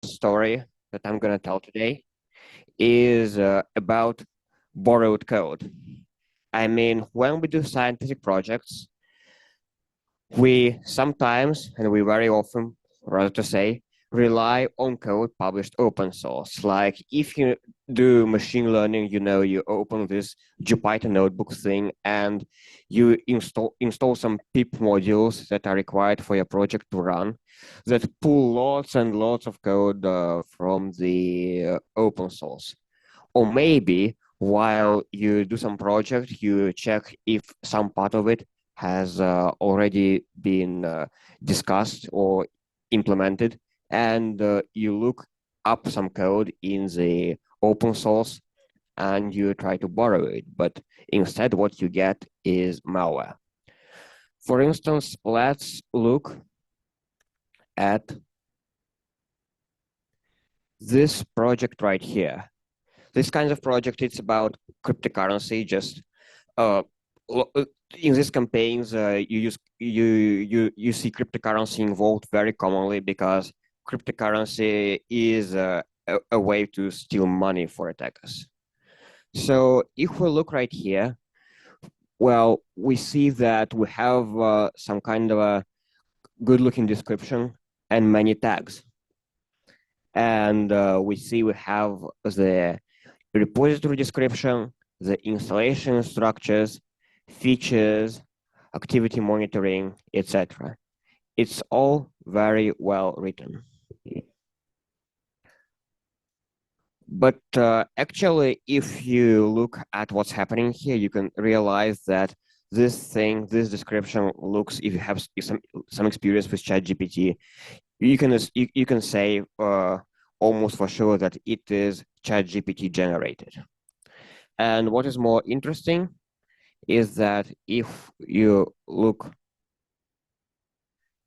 story that I'm going to tell today is about borrowed code. I mean, when we do scientific projects, we sometimes, and we very often, rather to say, rely on code published open source. Like if you do machine learning, you open this Jupyter notebook thing and you install some pip modules that are required for your project to run that pull lots and lots of code from the open source. Or maybe while you do some project, you check if some part of it has already been discussed or implemented, and you look up some code in the open source and you try to borrow it. But instead, what you get is malware. For instance, let's look at this project right here. This kind of project, it's about cryptocurrency. Just uh, in these campaigns, you see cryptocurrency involved very commonly because cryptocurrency is a way to steal money for attackers. So if we look right here, well, we see that we have some kind of a good-looking description and many tags. And we see we have the repository description, the installation structures, features, activity monitoring, etc. It's all very well written. But actually, if you look at what's happening here, you can realize that this description looks, if you have some experience with ChatGPT, you can say almost for sure that it is ChatGPT generated. And what is more interesting is that if you look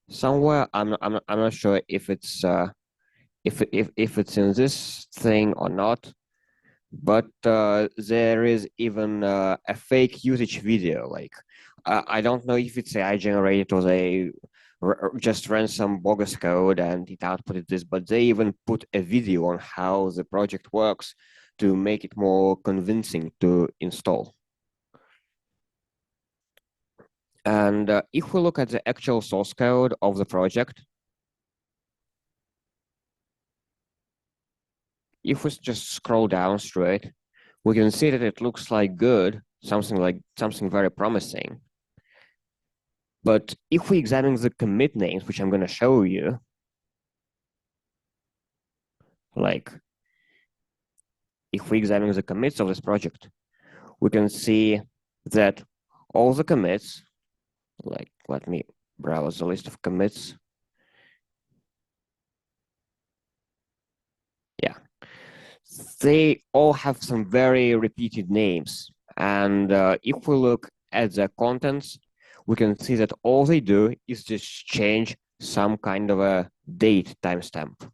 somewhere, I'm not sure if it's if it's in this thing or not, but there is even a fake usage video. Like I don't know if it's AI generated or they just ran some bogus code and it outputted this, but they even put a video on how the project works to make it more convincing to install. And if we look at the actual source code of the project, if we just scroll down straight, we can see that it looks like good, something very promising. But if we examine the commit names, which I'm going to show you, like if we examine the commits of this project, we can see that all the commits, like let me browse the list of commits. Yeah, they all have some very repeated names. And if we look at the contents, we can see that all they do is just change some kind of a date timestamp.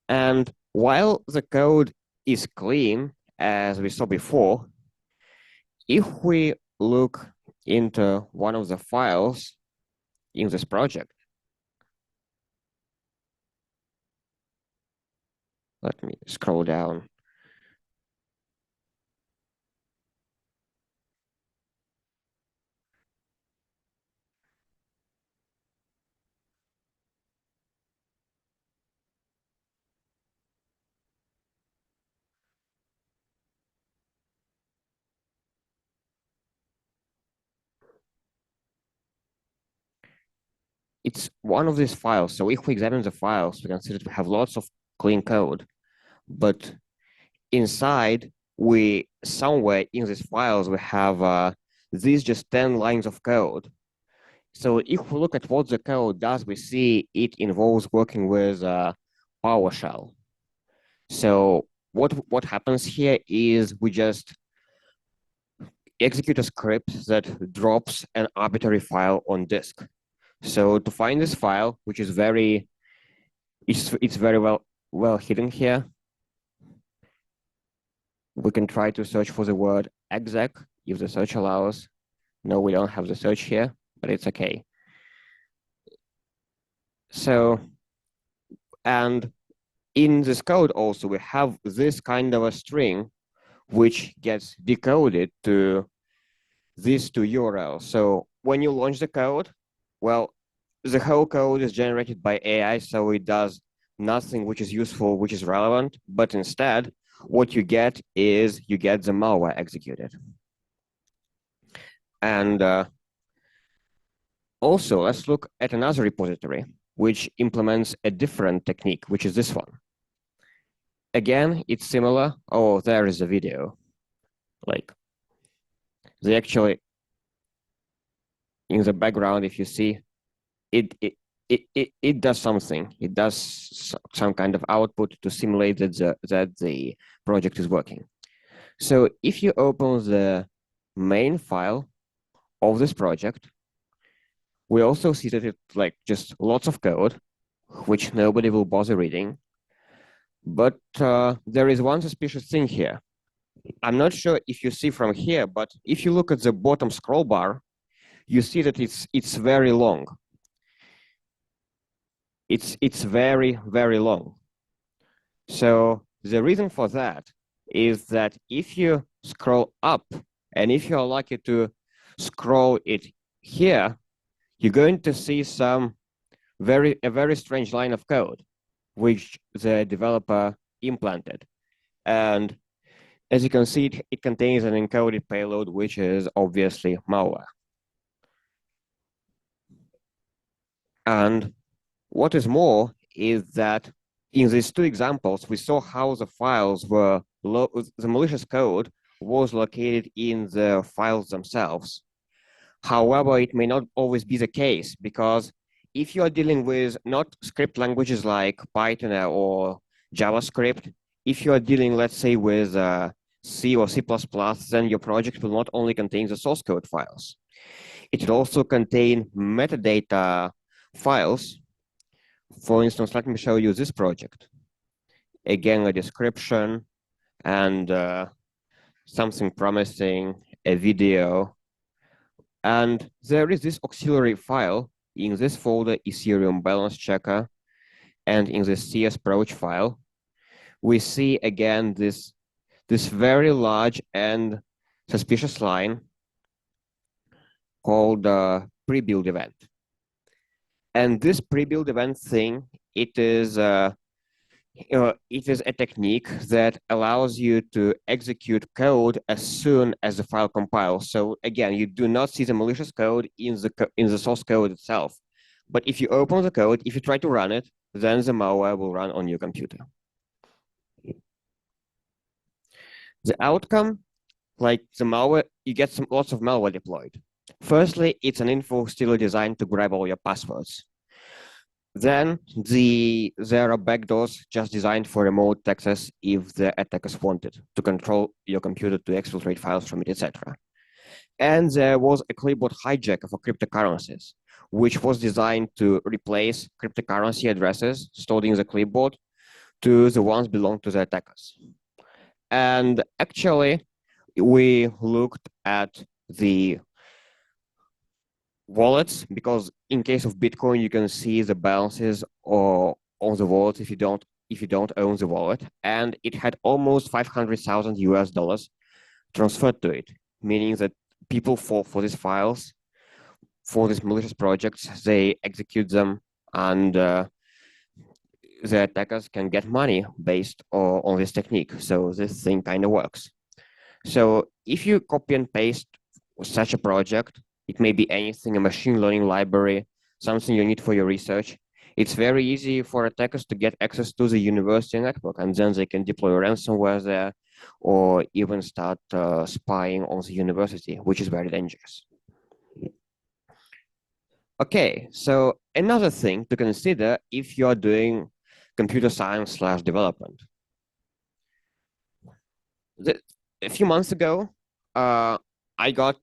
And while the code is clean, as we saw before, if we look into one of the files in this project, let me scroll down. It's one of these files. So if we examine the files, we can see that we have lots of clean code, but inside, somewhere in these files, we have these just 10 lines of code. So if we look at what the code does, we see it involves working with PowerShell. So what happens here is we just execute a script that drops an arbitrary file on disk. So to find this file, which is it's very well hidden here, we can try to search for the word exec if the search allows. No, we don't have the search here, but it's okay. So And in this code also, we have this kind of a string which gets decoded to these two URLs. So when you launch the code, well, the whole code is generated by AI, so it does nothing which is useful, which is relevant, but instead, what you get is you get the malware executed. And also, let's look at another repository, which implements a different technique, which is this one. Again, it's similar. Oh, there is a video. Like, they actually, in the background, if you see, it does something. It does some kind of output to simulate that the project is working. So if you open the main file of this project, we also see that it's like just lots of code, which nobody will bother reading. But there is one suspicious thing here. I'm not sure if you see from here, but if you look at the bottom scroll bar, you see that it's very long. It's very, very long. So the reason for that is that if you scroll up, and if you're lucky to scroll it here, you're going to see a very strange line of code, which the developer implanted. And as you can see, it contains an encoded payload, which is obviously malware. And what is more is that in these two examples, we saw how the files were, the malicious code was located in the files themselves. However, it may not always be the case, because if you are dealing with not script languages like Python or JavaScript, if you are dealing, let's say, with C or C++, then your project will not only contain the source code files, it will also contain metadata files. For instance, let me show you this project. Again, a description and something promising, a video. And there is this auxiliary file in this folder, Ethereum balance checker, and in the CS approach file, we see again this very large and suspicious line called pre-build event. And this pre-build event thing, it is a technique that allows you to execute code as soon as the file compiles. So again, you do not see the malicious code in the source code itself. But if you open the code, if you try to run it, then the malware will run on your computer. The outcome, like the malware, you get lots of malware deployed. Firstly, it's an info stealer designed to grab all your passwords. Then there are backdoors just designed for remote access if the attackers wanted to control your computer, to exfiltrate files from it, etc. And there was a clipboard hijacker for cryptocurrencies, which was designed to replace cryptocurrency addresses stored in the clipboard to the ones belong to the attackers. And actually, we looked at the wallets, because in case of Bitcoin, you can see the balances or on the wallet if you don't own the wallet, and it had almost 500,000 US dollars transferred to it, meaning that people fall for these files, for these malicious projects, they execute them, and the attackers can get money based on this technique. So this thing kind of works. So if you copy and paste such a project, it may be anything, a machine learning library, something you need for your research. It's very easy for attackers to get access to the university network, and then they can deploy ransomware there, or even start spying on the university, which is very dangerous. Okay, so another thing to consider if you're doing computer science / development. A few months ago, I got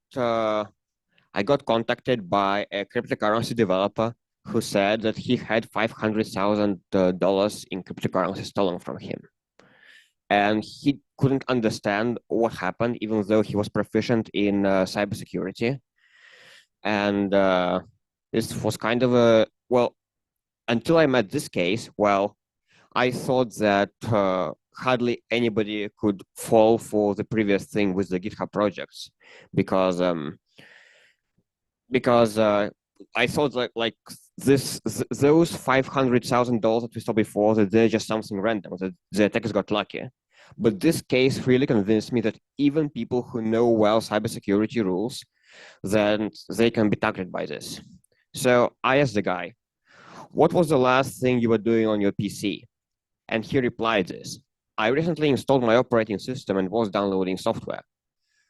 contacted by a cryptocurrency developer who said that he had $500,000 in cryptocurrency stolen from him. And he couldn't understand what happened, even though he was proficient in cybersecurity. And this was kind of well, until I met this case, well, I thought that hardly anybody could fall for the previous thing with the GitHub projects because because I thought that like those $500,000 that we saw before, that they're just something random, that the attackers got lucky. But this case really convinced me that even people who know well cybersecurity rules, then they can be targeted by this. So I asked the guy, what was the last thing you were doing on your PC? And he replied this, I recently installed my operating system and was downloading software.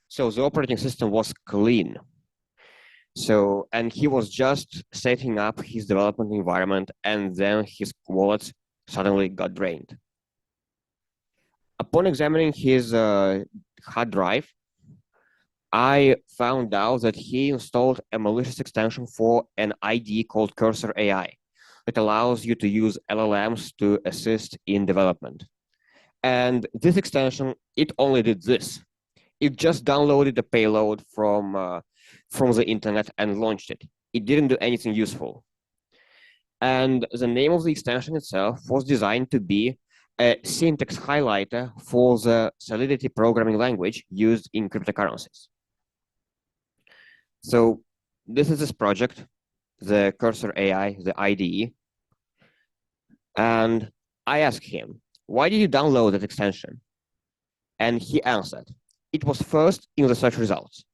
So the operating system was clean. So, and he was just setting up his development environment, and then his wallet suddenly got drained. Upon examining his hard drive, I found out that he installed a malicious extension for an IDE called Cursor AI that allows you to use LLMs to assist in development. And this extension, it only did this. It just downloaded the payload from the internet and launched it. It didn't do anything useful. And the name of the extension itself was designed to be a syntax highlighter for the Solidity programming language used in cryptocurrencies. So this is this project, the Cursor AI, the IDE. And I asked him, why did you download that extension? And he answered, it was first in the search results.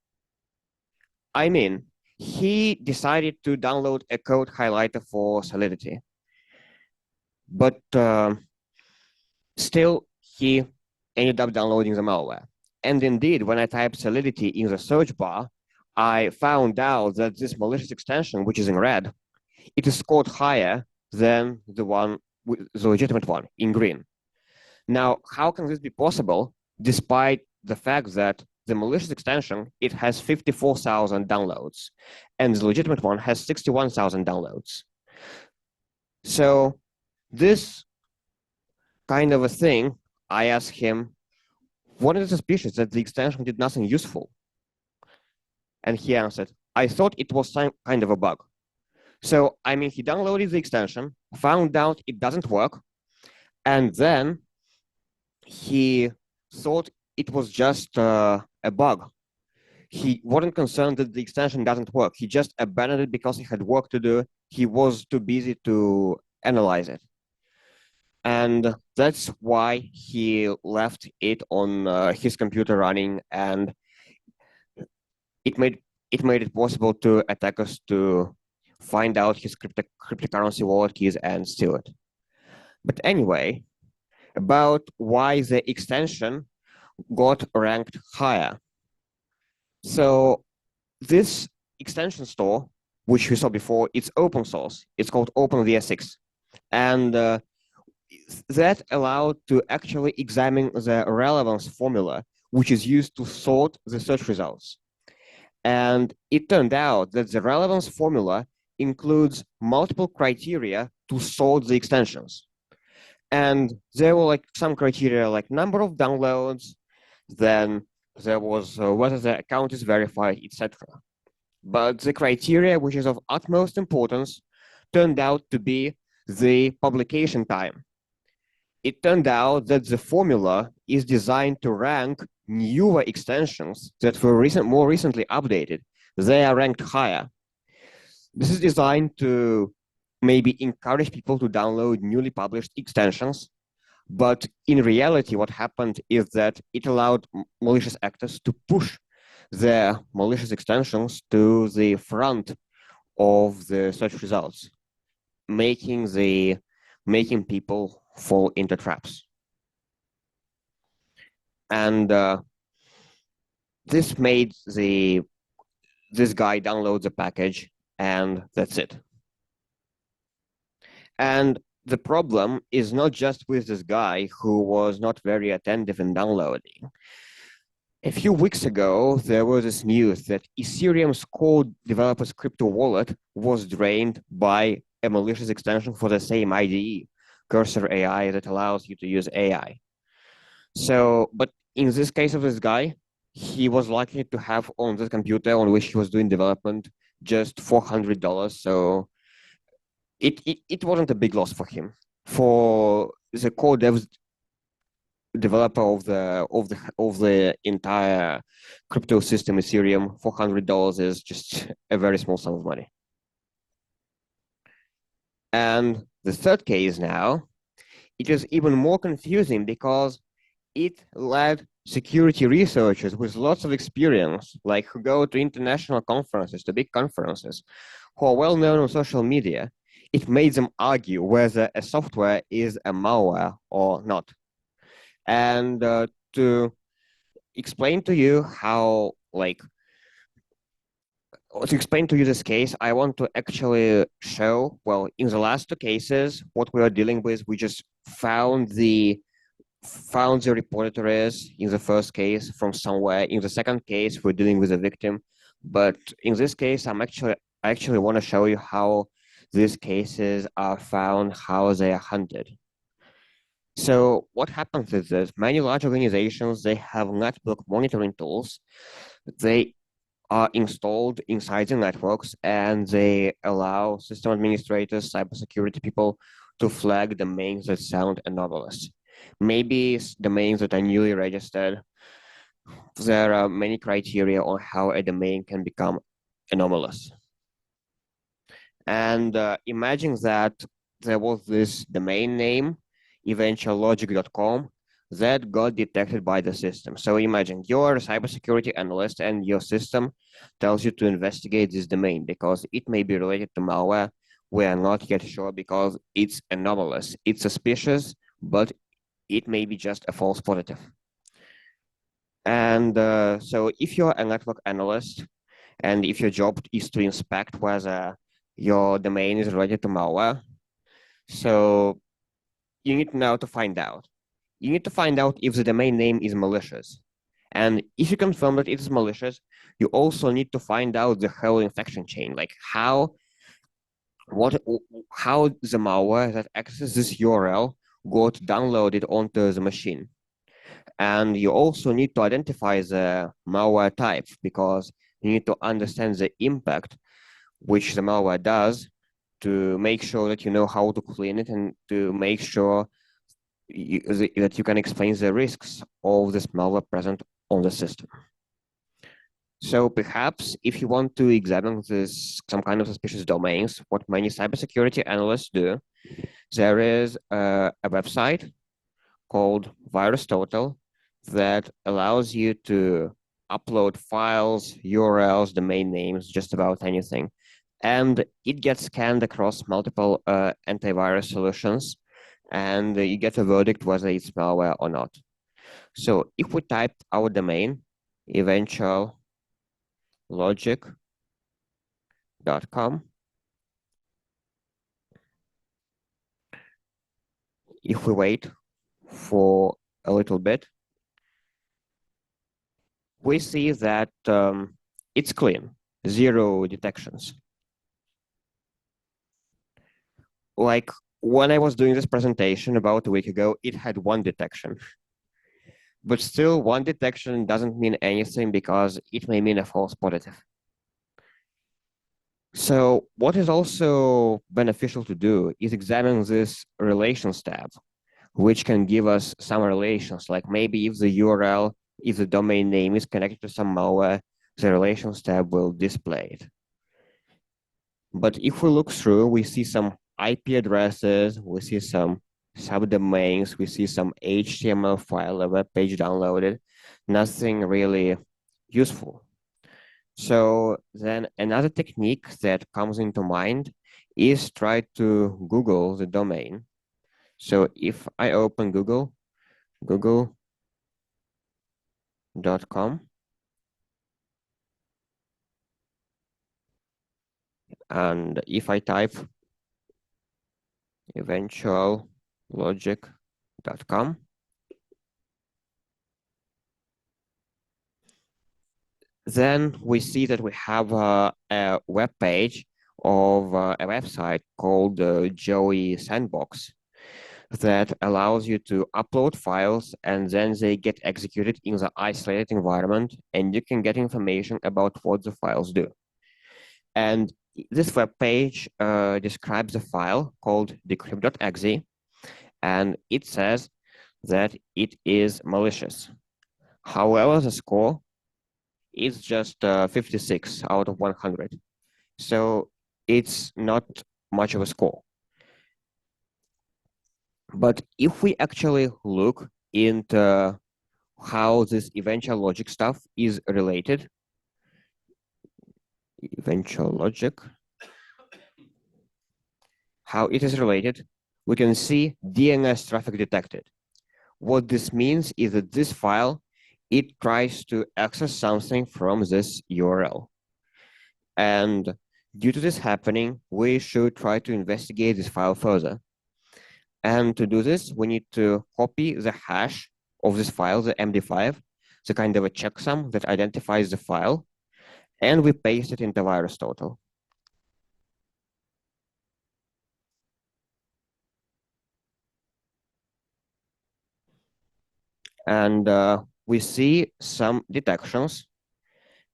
I mean, he decided to download a code highlighter for Solidity, but still he ended up downloading the malware. And indeed, when I typed Solidity in the search bar, I found out that this malicious extension, which is in red, it is scored higher than the legitimate one in green. Now, how can this be possible despite the fact that the malicious extension, it has 54,000 downloads, and the legitimate one has 61,000 downloads. So this kind of a thing, I asked him, what is suspicious that the extension did nothing useful? And he answered, I thought it was some kind of a bug. So, I mean, he downloaded the extension, found out it doesn't work, and then he thought it was just a bug. He wasn't concerned that the extension doesn't work. He just abandoned it because he had work to do. He was too busy to analyze it. And that's why he left it on his computer running, and it made it possible to attackers to find out his cryptocurrency wallet keys and steal it. But anyway, about why the extension got ranked higher. So this extension store, which we saw before, it's open source. It's called OpenVS6. And that allowed to actually examine the relevance formula, which is used to sort the search results. And it turned out that the relevance formula includes multiple criteria to sort the extensions. And there were like some criteria like number of downloads, then there was whether the account is verified, etc. But the criteria which is of utmost importance turned out to be the publication time. It turned out that the formula is designed to rank newer extensions that were more recently updated. They are ranked higher. This is designed to maybe encourage people to download newly published extensions. But in reality, what happened is that it allowed malicious actors to push their malicious extensions to the front of the search results, making people fall into traps. And this made this guy download the package, and that's it. And the problem is not just with this guy who was not very attentive in downloading. A few weeks ago, there was this news that Ethereum's code developer's crypto wallet was drained by a malicious extension for the same IDE, Cursor AI, that allows you to use AI. So, but in this case of this guy, he was lucky to have on the computer on which he was doing development just $400. So it wasn't a big loss for him. For the core developer of the entire crypto system Ethereum, $400 is just a very small sum of money. And the third case now, it is even more confusing because it led security researchers with lots of experience, like who go to international conferences, to big conferences, who are well known on social media. It made them argue whether a software is a malware or not. And to explain to you how, like, to explain to you this case, I want to actually show, well, in the last two cases, what we are dealing with, we just found the repositories in the first case from somewhere. In the second case, we're dealing with a victim. But in this case, I actually want to show you how these cases are found, how they are hunted. So what happens is this: many large organizations, they have network monitoring tools. They are installed inside the networks, and they allow system administrators, cybersecurity people to flag domains that sound anomalous. Maybe domains that are newly registered. There are many criteria on how a domain can become anomalous. And imagine that there was this domain name, eventuallogic.com, that got detected by the system. So imagine you're a cybersecurity analyst and your system tells you to investigate this domain because it may be related to malware. We are not yet sure because it's anomalous. It's suspicious, but it may be just a false positive. And so if you're a network analyst and if your job is to inspect whether your domain is related to malware, so you need now to find out. You need to find out if the domain name is malicious. And if you confirm that it is malicious, you also need to find out the whole infection chain, like how the malware that accesses this URL got downloaded onto the machine. And you also need to identify the malware type because you need to understand the impact which the malware does to make sure that you know how to clean it and to make sure that you can explain the risks of this malware present on the system. So perhaps if you want to examine some kind of suspicious domains, what many cybersecurity analysts do, there is a website called VirusTotal that allows you to upload files, URLs, domain names, just about anything. And it gets scanned across multiple antivirus solutions, and you get a verdict whether it's malware or not. So if we type our domain, eventuallogic.com, if we wait for a little bit, we see that it's clean, 0 detections. Like when I was doing this presentation about a week ago, it had 1 detection. But still, 1 detection doesn't mean anything because it may mean a false positive. So what is also beneficial to do is examine this relations tab, which can give us some relations, like maybe if the domain name is connected to some malware, the relations tab will display it. But if we look through, we see some IP addresses, we see some subdomains, we see some HTML file, a web page downloaded, nothing really useful. So then another technique that comes into mind is try to Google the domain. So if I open Google, google.com, and if I type eventuallogic.com, then we see that we have a web page of a website called Joey Sandbox that allows you to upload files and then they get executed in the isolated environment and you can get information about what the files do. And this web page describes a file called decrypt.exe, and it says that it is malicious. However, the score is just 56 out of 100. So it's not much of a score. But if we actually look into how this eventual logic stuff is related, eventual logic, how it is related, we can see DNS traffic detected. What this means is that this file, it tries to access something from this URL. And due to this happening, we should try to investigate this file further. And to do this, we need to copy the hash of this file, the MD5, the kind of a checksum that identifies the file, and we paste it into VirusTotal. And we see some detections.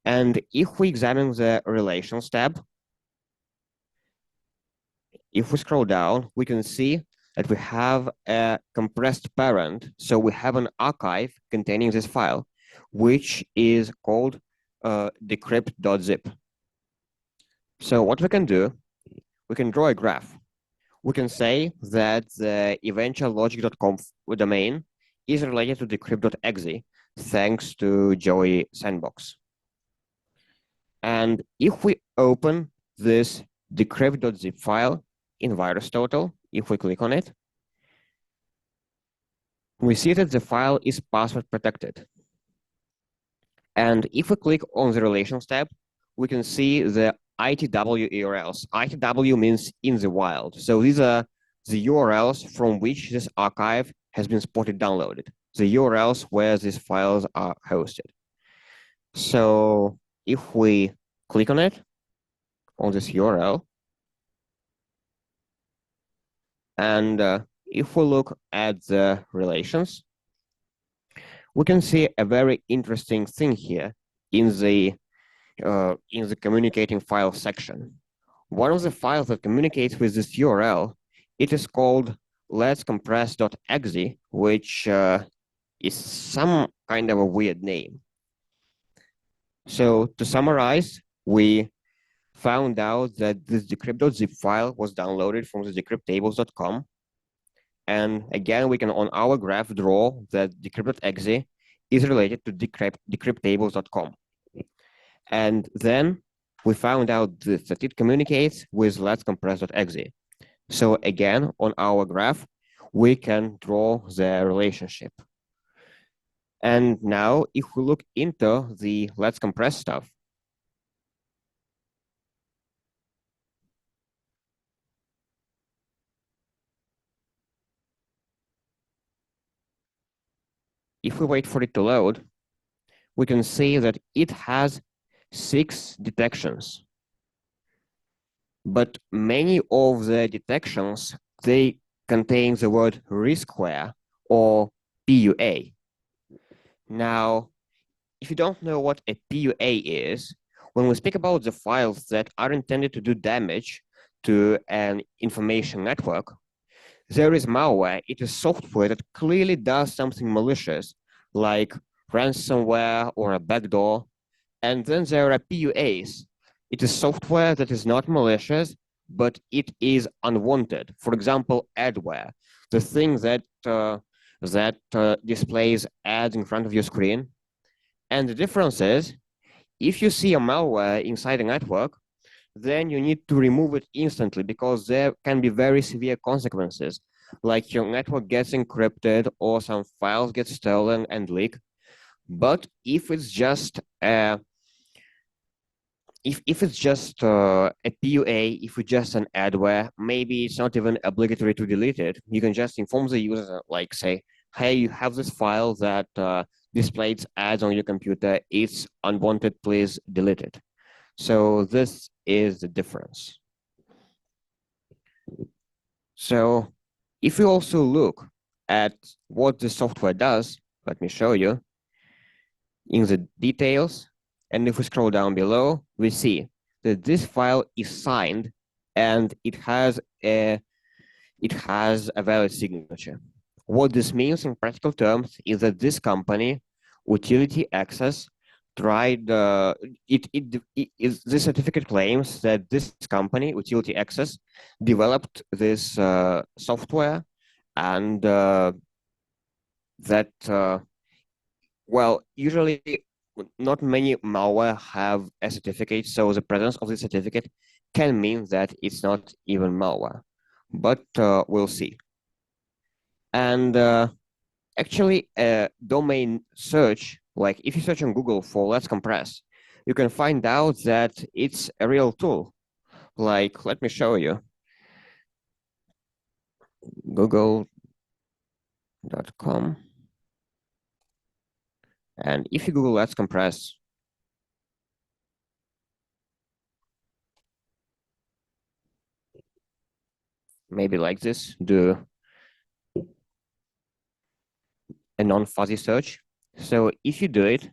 And if we examine the Relations tab, if we scroll down, we can see that we have a compressed parent. So we have an archive containing this file, which is called decrypt.zip. So what we can do, we can draw a graph. We can say that the eventual logic.conf domain is related to decrypt.exe thanks to Joey sandbox. And if we open this decrypt.zip file in VirusTotal, if we click on it, we see that the file is password protected. And if we click on the Relations tab, we can see the ITW URLs. ITW means in the wild. So these are the URLs from which this archive has been spotted downloaded, the URLs where these files are hosted. So if we click on it, on this URL, and if we look at the relations, we can see a very interesting thing here in the communicating file section. One of the files that communicates with this URL, it is called let's compress.exe, which is some kind of a weird name. So to summarize, we found out that this decrypt.zip file was downloaded from the decrypttables.com. And again, we can on our graph draw that decrypt.exe is related to decrypttables.com. And then we found out that it communicates with let's compress.exe. So again, on our graph, we can draw the relationship. And now if we look into the let's compress stuff, if we wait for it to load, we can see that it has 6 detections. But many of the detections, they contain the word riskware or PUA. Now, if you don't know what a PUA is, when we speak about the files that are intended to do damage to an information network, there is malware. It is software that clearly does something malicious, like ransomware or a backdoor. And then there are PUAs. It is software that is not malicious, but it is unwanted. For example, adware, the thing that displays ads in front of your screen. And the difference is, if you see a malware inside a network, then you need to remove it instantly because there can be very severe consequences, like your network gets encrypted or some files get stolen and leaked. But if it's just a if it's just a PUA, if it's just an adware, maybe it's not even obligatory to delete it. You can just inform the user, like say, hey, you have this file that displays ads on your computer. It's unwanted, please delete it. So this is the difference. So if you also look at what the software does, let me show you in the details. And if we scroll down below, we see that this file is signed and it has a it has a valid signature. What this means in practical terms is that this company, Utility Access, tried this certificate claims that this company, Utility Access, developed this software, and that well, usually not many malware have a certificate, so the presence of the certificate can mean that it's not even malware, but we'll see. And actually, domain search, like if you search on Google for Let's Compress, you can find out that it's a real tool. Like, let me show you. Google.com. And if you Google Let's Compress, maybe like this, do a non-fuzzy search. So if you do it,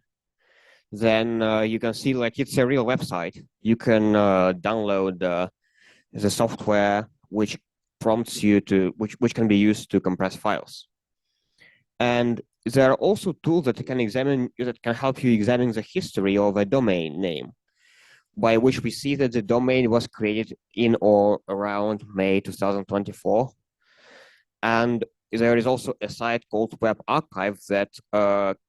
then you can see like it's a real website. You can download the software which prompts you to, which can be used to compress files. And there are also tools that can help you examine the history of a domain name, by which we see that the domain was created in or around May 2024. And there is also a site called Web Archive that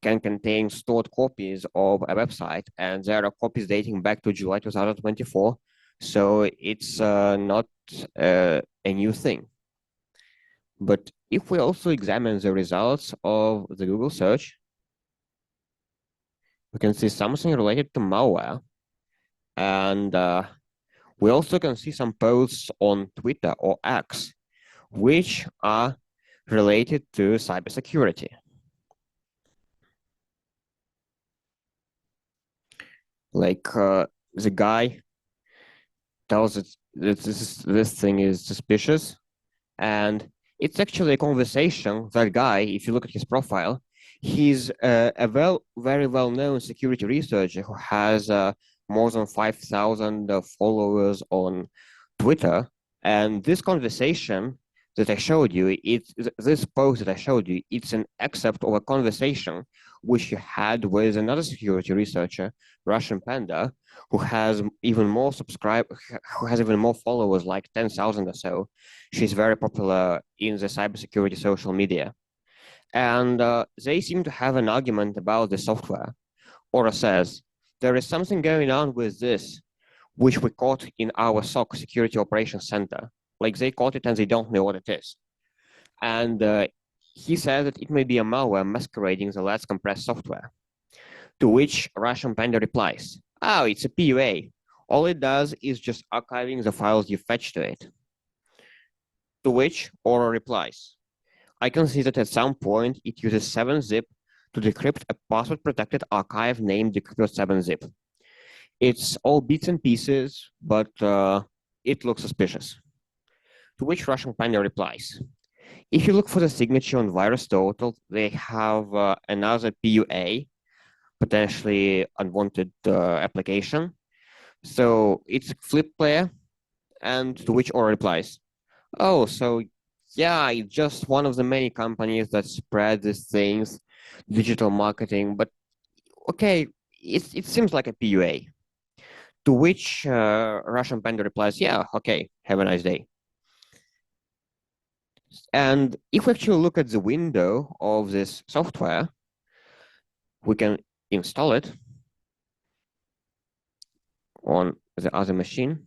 can contain stored copies of a website, and there are copies dating back to July 2024. So it's not a new thing. But if we also examine the results of the Google search, we can see something related to malware. And we also can see some posts on Twitter or X, which are related to cybersecurity. Like the guy tells us that this thing is suspicious, and it's actually a conversation. That guy, if you look at his profile, he's a very well-known security researcher who has more than 5,000 followers on Twitter. And this conversation that I showed you, this post that I showed you, it's an excerpt of a conversation which you had with another security researcher, Russian Panda, who has even more who has even more followers, like 10,000 or so. She's very popular in the cybersecurity social media. And they seem to have an argument about the software. Aura says, there is something going on with this, which we caught in our SOC, Security Operations Center. Like they caught it and they don't know what it is. And he said that it may be a malware masquerading the Let's Compress software. To which Russian Panda replies, oh, it's a PUA. All it does is just archiving the files you fetch to it. To which Aura replies, I can see that at some point it uses 7-zip to decrypt a password-protected archive named decrypted7-zip. It's all bits and pieces, but it looks suspicious. To which Russian Panda replies, if you look for the signature on VirusTotal, they have another PUA, potentially unwanted application. So it's Flip Player, and to which Aura replies, oh, so yeah, it's just one of the many companies that spread these things, digital marketing, but okay, it seems like a PUA. To which Russian Panda replies, yeah, okay, have a nice day. And if we actually look at the window of this software, we can install it on the other machine.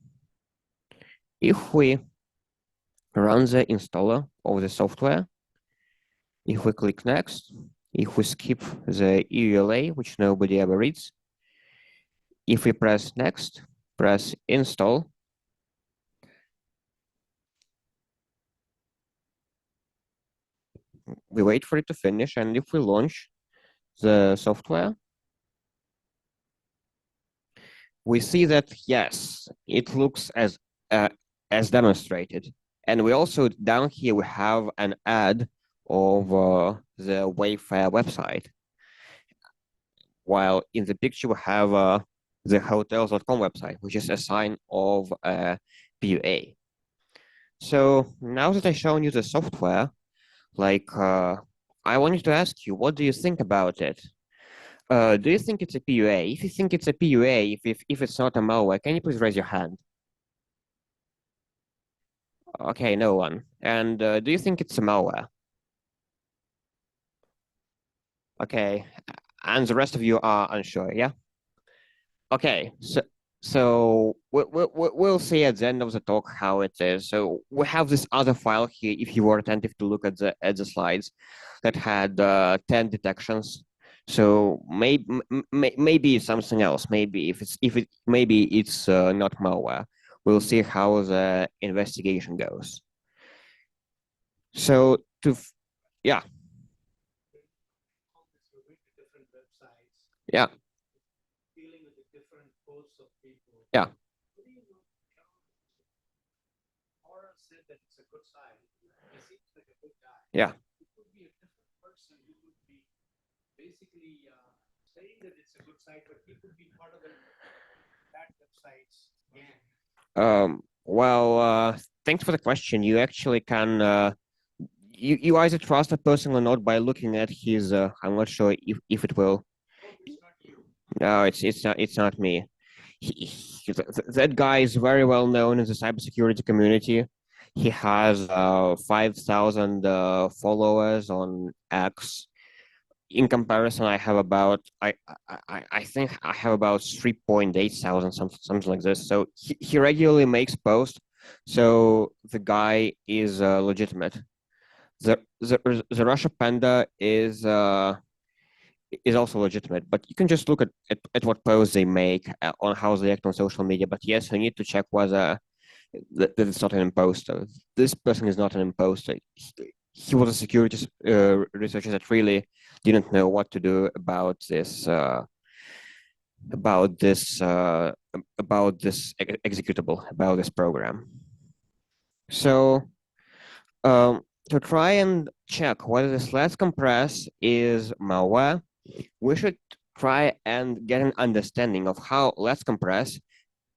If we run the installer of the software, if we click next, if we skip the EULA, which nobody ever reads, if we press next, press install, we wait for it to finish, and if we launch the software, we see that yes, it looks as demonstrated. And we also down here we have an ad of the Wayfair website, while in the picture we have the hotels.com website, which is a sign of PUA. So now that I've shown you the software, like I wanted to ask you, what do you think about it? Do you think it's a PUA? If you think it's a PUA, if it's not a malware, can you please raise your hand? Okay, no one. And do you think it's a malware? Okay, and the rest of you are unsure, yeah? Okay, so we'll see at the end of the talk how it is. So we have this other file here, if you were attentive to look at the slides, that had 10 detections. So maybe it's something else. Maybe if it maybe it's not malware. We'll see how the investigation goes. So yeah, yeah, yeah, yeah. Well, thanks for the question. You actually can you either trust a person or not by looking at his I'm not sure if it will. No, it's not me. That guy is very well known in the cybersecurity community. He has 5,000 followers on X. In comparison, I have about I think I have about 3.8 thousand, something like this. So he regularly makes posts. So the guy is legitimate. The Russia Panda is also legitimate, but you can just look at what posts they make on how they act on social media. But yes, you need to check whether that it's not an imposter. This person is not an imposter. He was a security researcher that really didn't know what to do about this executable, about this program. So to try and check whether this Let's Compress is malware, we should try and get an understanding of how Let's Compress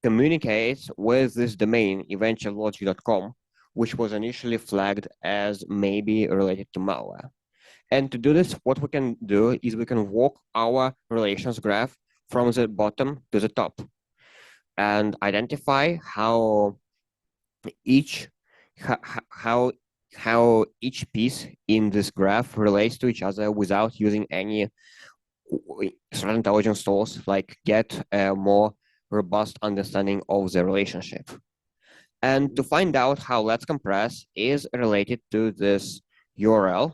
communicates with this domain, eventuallogic.com, which was initially flagged as maybe related to malware. And to do this, what we can do is we can walk our relations graph from the bottom to the top and identify how each how how each piece in this graph relates to each other without using any threat intelligence tools, like get a more robust understanding of the relationship. And to find out how Let's Compress is related to this URL,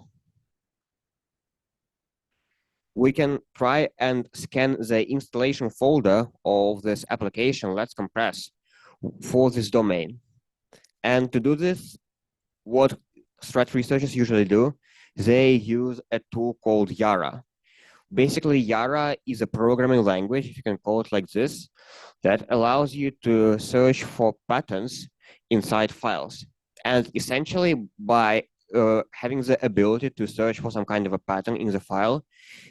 we can try and scan the installation folder of this application, Let's Compress, for this domain. And to do this, what threat researchers usually do, they use a tool called Yara. Basically, Yara is a programming language, if you can call it like this, that allows you to search for patterns inside files. And essentially, by having the ability to search for some kind of a pattern in the file,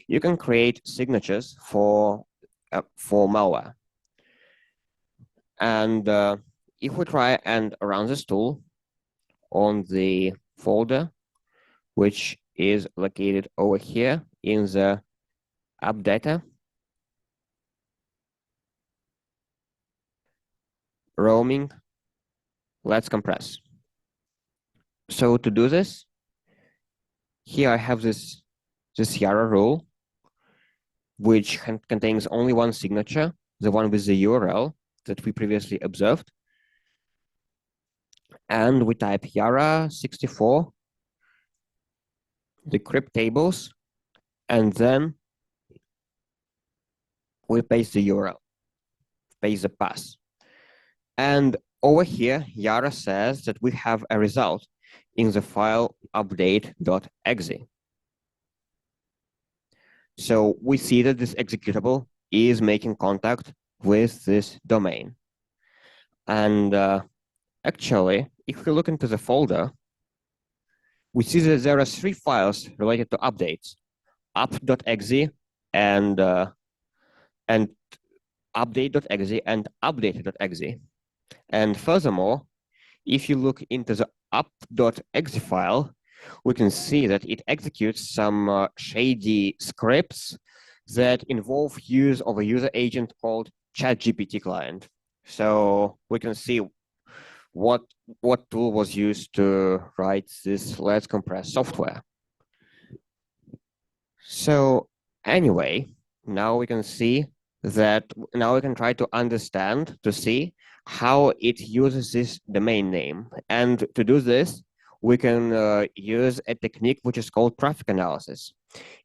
you can create signatures for malware. And if we try and run this tool on the folder, which is located over here in the app data, roaming, Let's Compress. So to do this, here I have this Yara rule, which contains only one signature, the one with the URL that we previously observed. And we type Yara 64, decrypt tables, and then we paste the URL, paste the path. And over here, Yara says that we have a result in the file update.exe. So we see that this executable is making contact with this domain. And actually, if we look into the folder, we see that there are 3 files related to updates, up.exe and update.exe and updated.exe. And furthermore, if you look into the up.exe file, we can see that it executes some shady scripts that involve use of a user agent called ChatGPT client. So we can see what tool was used to write this Let's Compress software. So anyway, now we can see that now we can try to understand to see how it uses this domain name. And to do this, we can use a technique which is called traffic analysis.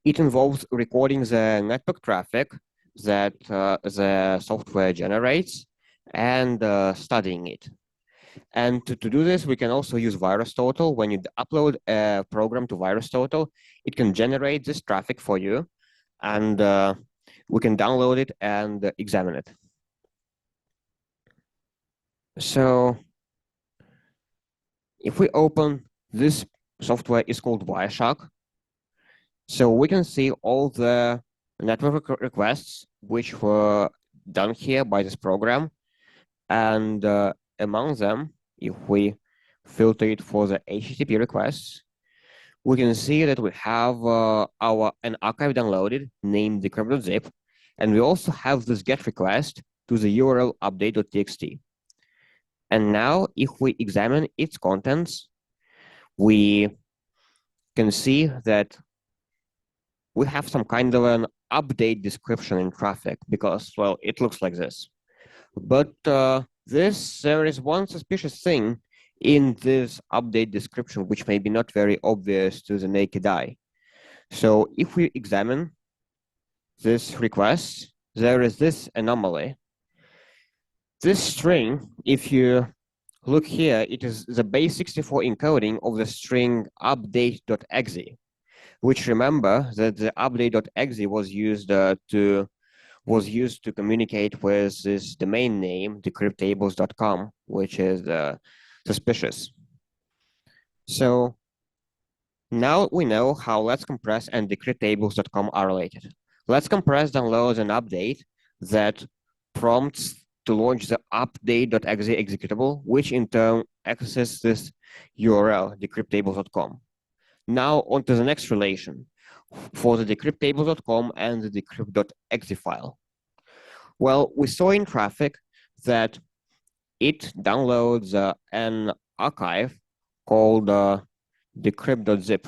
It involves recording the network traffic that the software generates and studying it. And to do this, we can also use VirusTotal. When you upload a program to VirusTotal, it can generate this traffic for you, and we can download it and examine it. So if we open this software, is called Wireshark. So we can see all the network requests which were done here by this program. And among them, if we filter it for the HTTP requests, we can see that we have an archive downloaded named decrypt.zip, and we also have this GET request to the URL update.txt. And now, if we examine its contents, we can see that we have some kind of an update description in traffic because, well, it looks like this. But there is one suspicious thing in this update description, which may be not very obvious to the naked eye. So if we examine this request, there is this anomaly. This string, if you look here, it is the base64 encoding of the string update.exe, which remember that the update.exe was used to communicate with this domain name, decrypttables.com, which is suspicious. So now we know how Let's Compress and decrypttables.com are related. Let's Compress downloads an update that prompts to launch the update.exe executable, which in turn accesses this URL, decrypttables.com. Now on to the next relation for the decrypttables.com and the decrypt.exe file. Well, we saw in traffic that it downloads an archive called decrypt.zip.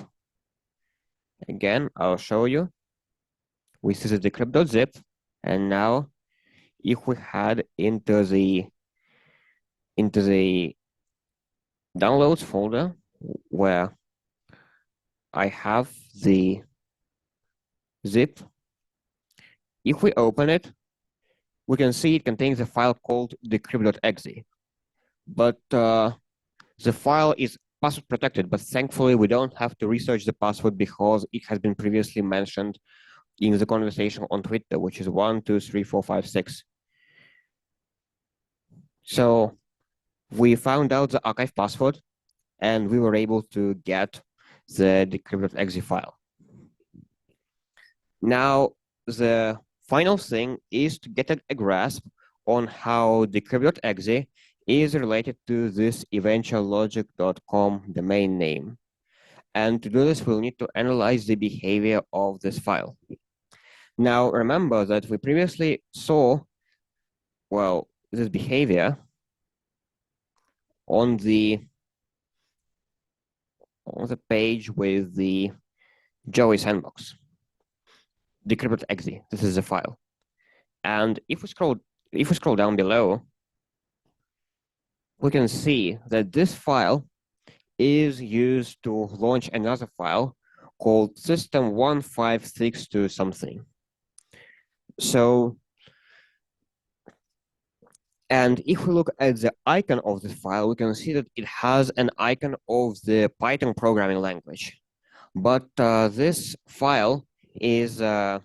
Again, I'll show you. We see the decrypt.zip, and now if we head into the downloads folder where I have the zip, if we open it, we can see it contains a file called decrypt.exe. But the file is password protected, but thankfully we don't have to research the password because it has been previously mentioned in the conversation on Twitter, which is 123456. So we found out the archive password and we were able to get the decrypt.exe file. Now, the final thing is to get a grasp on how decrypt.exe is related to this eventuallogic.com domain name. And to do this, we'll need to analyze the behavior of this file. Now, remember that we previously saw, well, this behavior on the page with the Joey sandbox, decrypt.exe. This is the file. And if we scroll down below, we can see that this file is used to launch another file called system1562 something. So, and if we look at the icon of this file, we can see that it has an icon of the Python programming language. But this file is, it's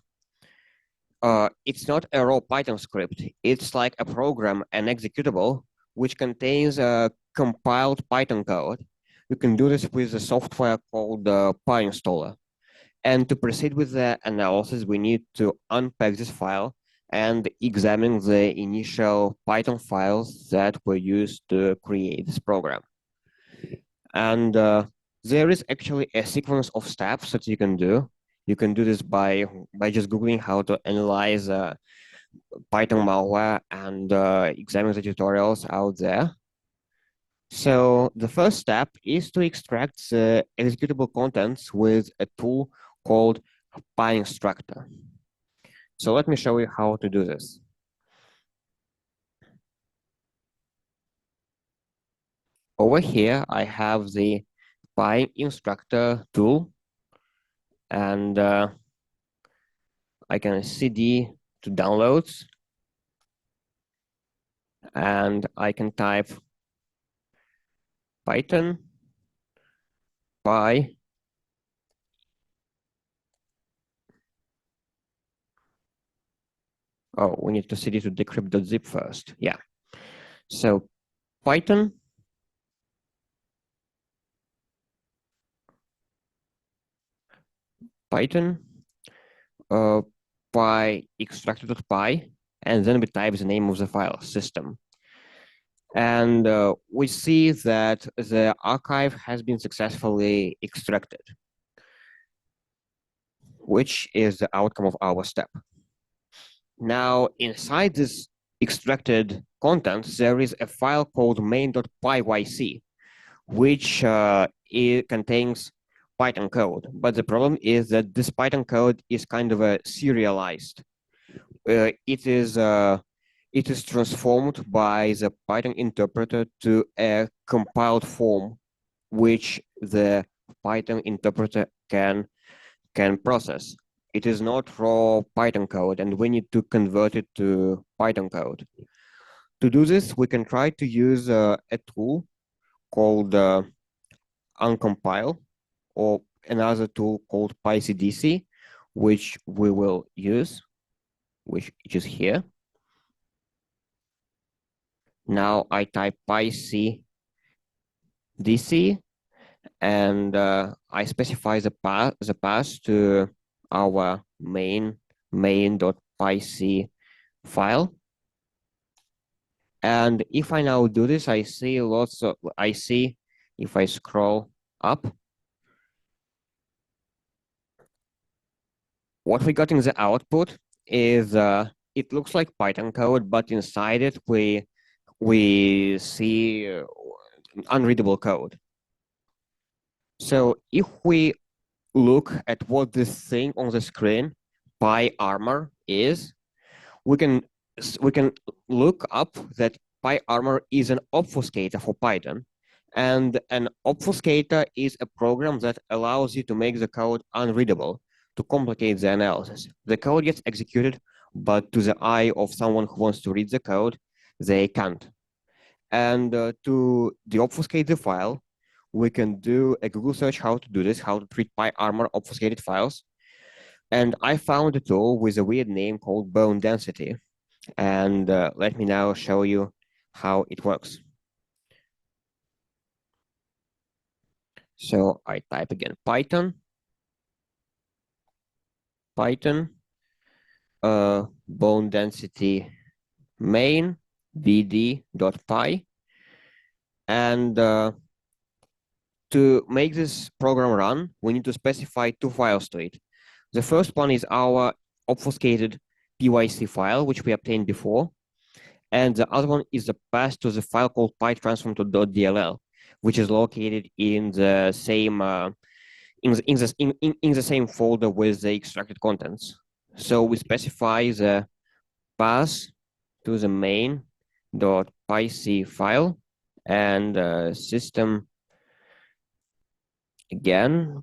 not a raw Python script. It's like a program, an executable, which contains a compiled Python code. You can do this with a software called PyInstaller. And to proceed with the analysis, we need to unpack this file and examine the initial Python files that were used to create this program. And there is actually a sequence of steps that you can do. You can do this by just Googling how to analyze Python malware and examine the tutorials out there. So the first step is to extract the executable contents with a tool called PyInstructor. So let me show you how to do this. Over here, I have the PyInstructor tool, and I can cd to downloads, and I can type Python Py. Oh, we need to cd to decrypt.zip first. Yeah. So Python Python py extractor.py, and then we type the name of the file, system. And we see that the archive has been successfully extracted, which is the outcome of our step. Now, inside this extracted content, there is a file called main.pyc, which it contains Python code. But the problem is that this Python code is kind of a serialized. It is transformed by the Python interpreter to a compiled form, which the Python interpreter can process. It is not raw Python code, and we need to convert it to Python code. To do this, we can try to use a tool called uncompile, or another tool called PyCDC, which we will use, which is here. Now I type PyCDC, and I specify the path to our main.pyc file. And if I now do this, I see if I scroll up, what we got in the output is it looks like Python code, but inside it we see unreadable code. So if we look at what this thing on the screen, PyArmor, is, we can look up that PyArmor is an obfuscator for Python, and an obfuscator is a program that allows you to make the code unreadable to complicate the analysis. The code gets executed, but to the eye of someone who wants to read the code, they can't. And to deobfuscate the file, we can do a Google search how to do this, how to treat PyArmor obfuscated files. And I found a tool with a weird name called bone density. And let me now show you how it works. So I type again Python, bone density main vd.py, and to make this program run, we need to specify two files to it. The first one is our obfuscated PYC file, which we obtained before. And the other one is the path to the file called pytransform.dll, which is located in the same in the same folder with the extracted contents. So we specify the path to the main.pyc file, and system again.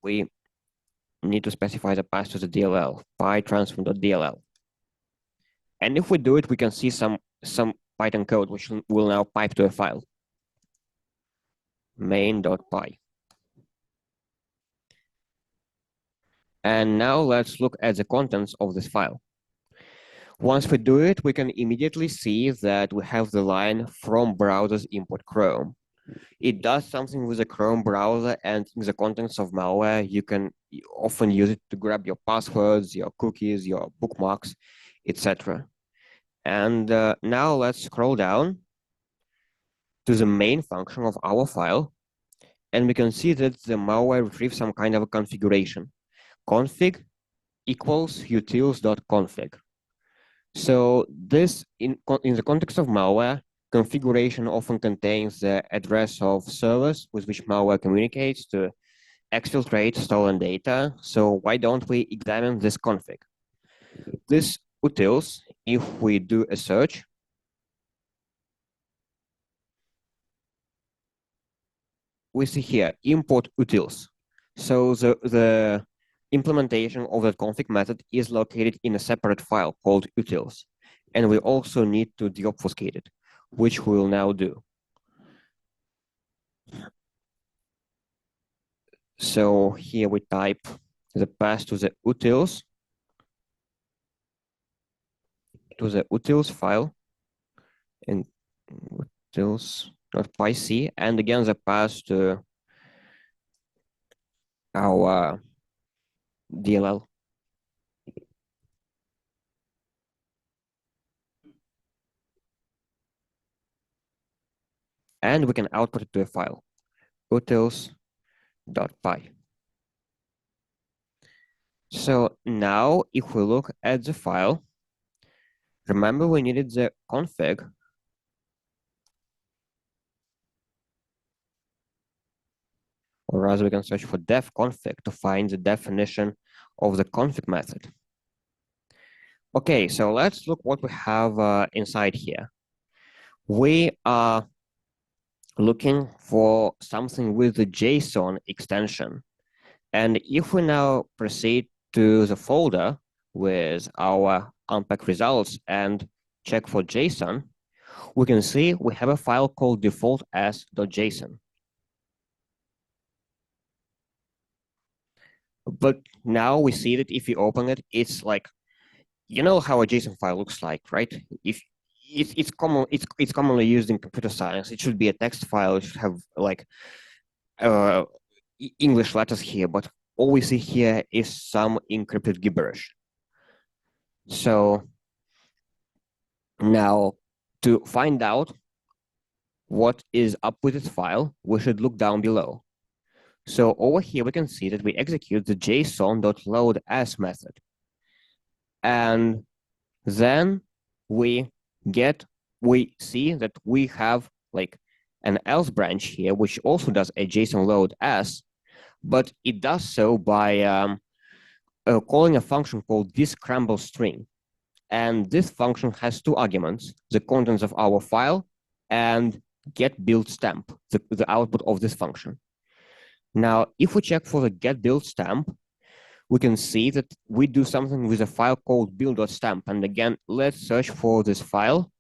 We need to specify the path to the DLL, pytransform.dll. And if we do it, we can see some Python code, which will now pipe to a file, main.py. And now let's look at the contents of this file. Once we do it, we can immediately see that we have the line from browsers import Chrome. It does something with the Chrome browser, and in the contents of malware, you can often use it to grab your passwords, your cookies, your bookmarks, etc. And now let's scroll down to the main function of our file, and we can see that the malware retrieves some kind of a configuration. Config equals utils.config. So this, in the context of malware, configuration often contains the address of servers with which malware communicates to exfiltrate stolen data. So why don't we examine this config? This utils, if we do a search, we see here import utils. So the implementation of that config method is located in a separate file called utils. And we also need to deobfuscate it, which we will now do. So here we type the path to the utils file, and utils.pyc, and again the path to our DLL. And we can output it to a file, utils.py. So now if we look at the file, remember we needed the config, or rather we can search for def config to find the definition of the config method. Okay, so let's look what we have inside here. We are looking for something with the JSON extension. And if we now proceed to the folder with our unpack results and check for JSON, we can see we have a file called defaults.json. But now we see that if you open it, it's like, you know how a JSON file looks like, right? If it's commonly used in computer science. It should be a text file. It should have like English letters here, but all we see here is some encrypted gibberish. So now to find out what is up with this file, we should look down below. So over here, we can see that we execute the json.load_as method. And then we see that we have like an else branch here, which also does a JSON load as, but it does so by calling a function called thisScramble_string. And this function has two arguments, the contents of our file and getBuildStamp, the output of this function. Now, if we check for the getBuildStamp, we can see that we do something with a file called build.stamp. And again, let's search for this file.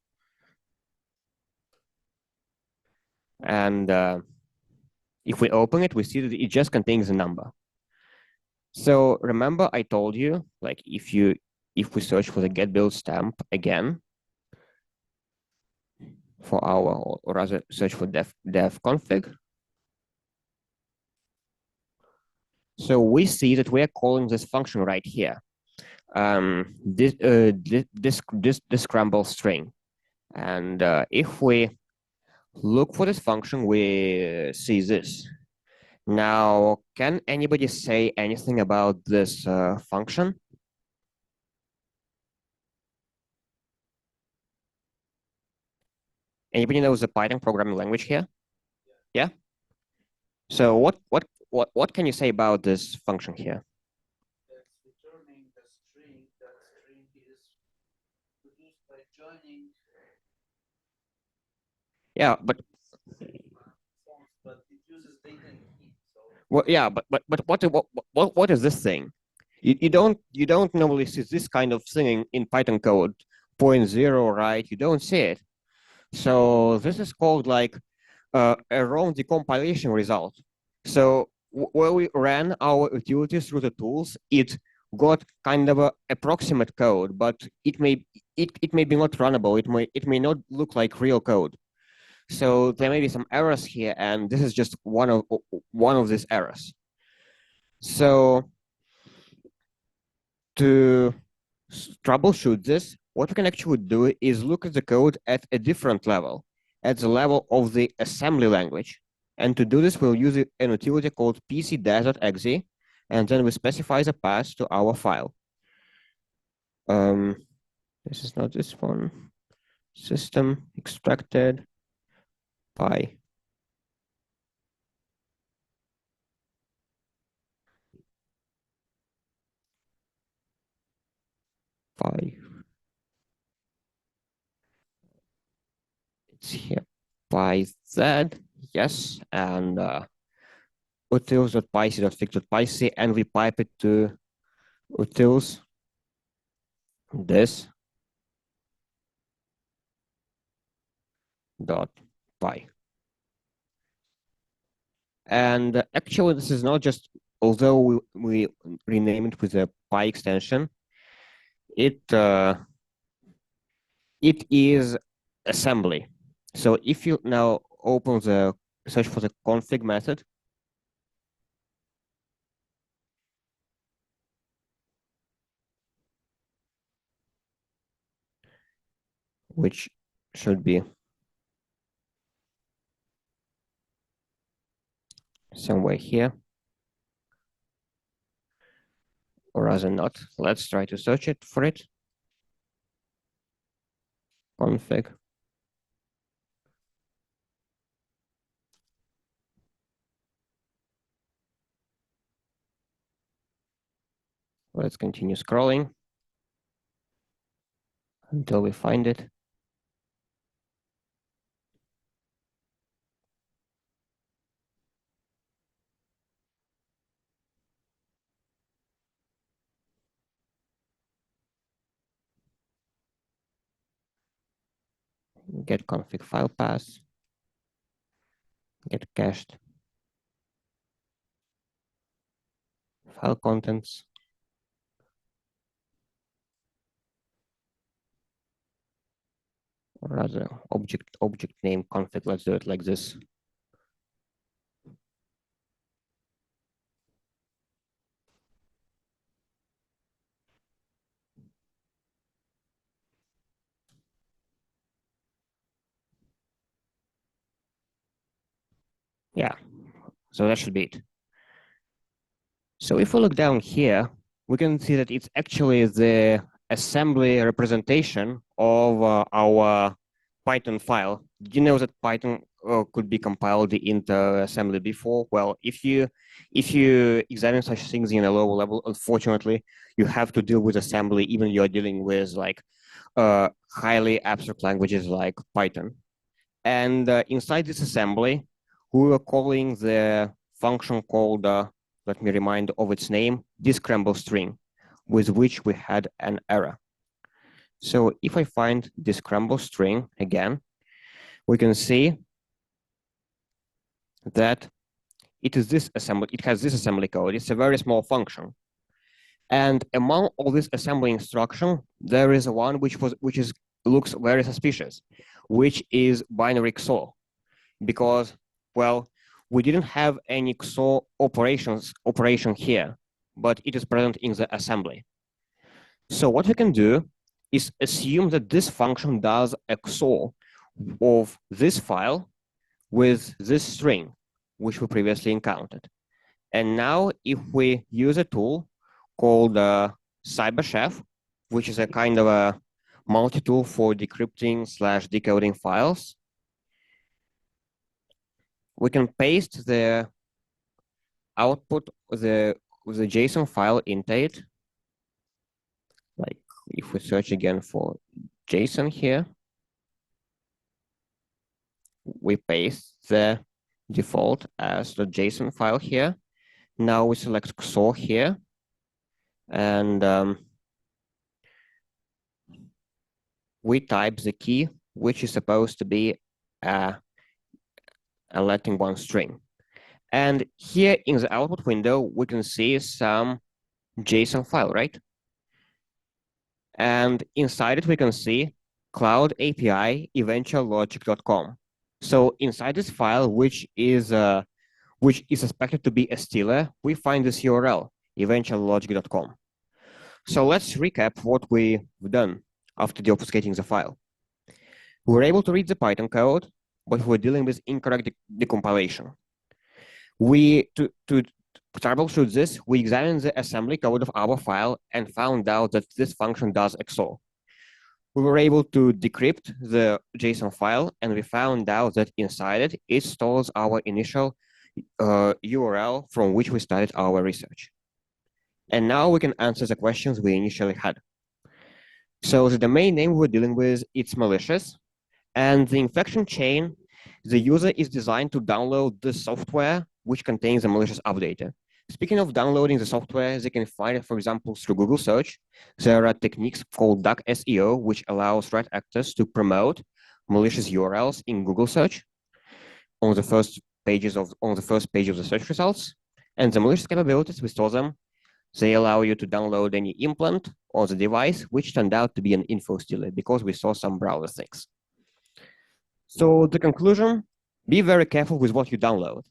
And if we open it, we see that it just contains a number. So remember I told you, like if we search for the getBuildStamp again, for our, or rather search for def config. So we see that we are calling this function right here, this scramble string. And if we look for this function, we see this. Now, can anybody say anything about this function? Anybody knows the Python programming language here? Yeah. So what can you say about this function here? It's returning a string. That string is produced by joining. Yeah, but it uses data in heap. So well, yeah, but what is this thing? You don't normally see this kind of thing in Python code, 0.0, right? You don't see it. So this is called like a wrong decompilation result. So when we ran our utilities through the tools, it got kind of a approximate code, but it may be not runnable. It may not look like real code. So there may be some errors here, and this is just one of these errors. So to troubleshoot this, what we can actually do is look at the code at a different level. at the level of the assembly language. And to do this, we'll use an utility called pc-exe, and then we specify the path to our file. This is not this one. System extracted py. Py. It's here. PyZ, yes, and utils.pyc.fix.pyc, and we pipe it to utils this dot py. And actually, this is not just, although we rename it with a py extension, it is assembly. So if you now open the search for the config method, which should be somewhere here, or rather not. Let's try to search it for it. Config. Let's continue scrolling until we find it. Get config file path, get cached, file contents, or rather object name config. Let's do it like this. Yeah, so that should be it. So if we look down here, we can see that it's actually the assembly representation of our Python file. Did you know that Python could be compiled into assembly before? Well, if you examine such things in a lower level, unfortunately, you have to deal with assembly, even you're dealing with like highly abstract languages like Python. And inside this assembly, we were calling the function called, let me remind of its name, discramble string, with which we had an error. So if I find discramble string again, we can see that it has this assembly code. It's a very small function. And among all this assembly instruction, there is one which looks very suspicious, which is binary XOR. Because, well, we didn't have any XOR operation here, but it is present in the assembly. So what we can do is assume that this function does a XOR of this file with this string, which we previously encountered. And now if we use a tool called Cyberchef, which is a kind of a multi-tool for decrypting/decoding files, we can paste the output of the JSON file into it. Like if we search again for JSON here, we paste the default as the JSON file here. Now we select XOR here, and we type the key, which is supposed to be a letting one string. And here in the output window, we can see some JSON file, right? And inside it, we can see cloud API eventuallogic.com. So inside this file, which is suspected to be a stealer, we find this URL, eventuallogic.com. So let's recap what we've done after deobfuscating the file. We were able to read the Python code. but we're dealing with incorrect decompilation. To troubleshoot this, we examined the assembly code of our file and found out that this function does XOR. We were able to decrypt the JSON file, and we found out that inside it, it stores our initial URL from which we started our research. And now we can answer the questions we initially had. So the domain name we're dealing with, it's malicious, and the infection chain, the user is designed to download the software which contains a malicious updater. Speaking of downloading the software, they can find it, for example, through Google search. There are techniques called dark SEO, which allows threat actors to promote malicious URLs in Google search on the first page of the search results. And the malicious capabilities, we saw them. They allow you to download any implant on the device, which turned out to be an info stealer because we saw some browser things. So the conclusion, be very careful with what you download.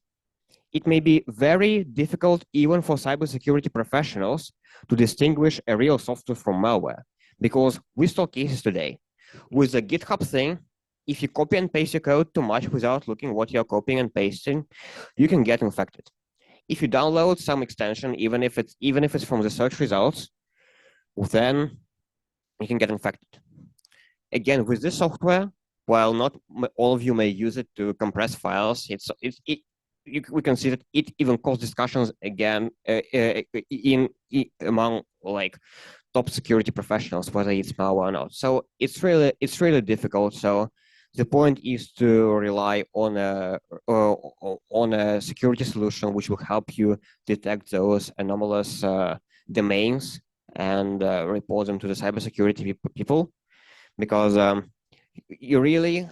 It may be very difficult even for cybersecurity professionals to distinguish a real software from malware, because we saw cases today. With the GitHub thing, if you copy and paste your code too much without looking what you're copying and pasting, you can get infected. If you download some extension, even if it's from the search results, then you can get infected. Again, with this software, while not all of you may use it to compress files, we can see that it even caused discussions again among like top security professionals whether it's malware or not. So it's really difficult. So the point is to rely on a security solution which will help you detect those anomalous domains and report them to the cybersecurity people, because you really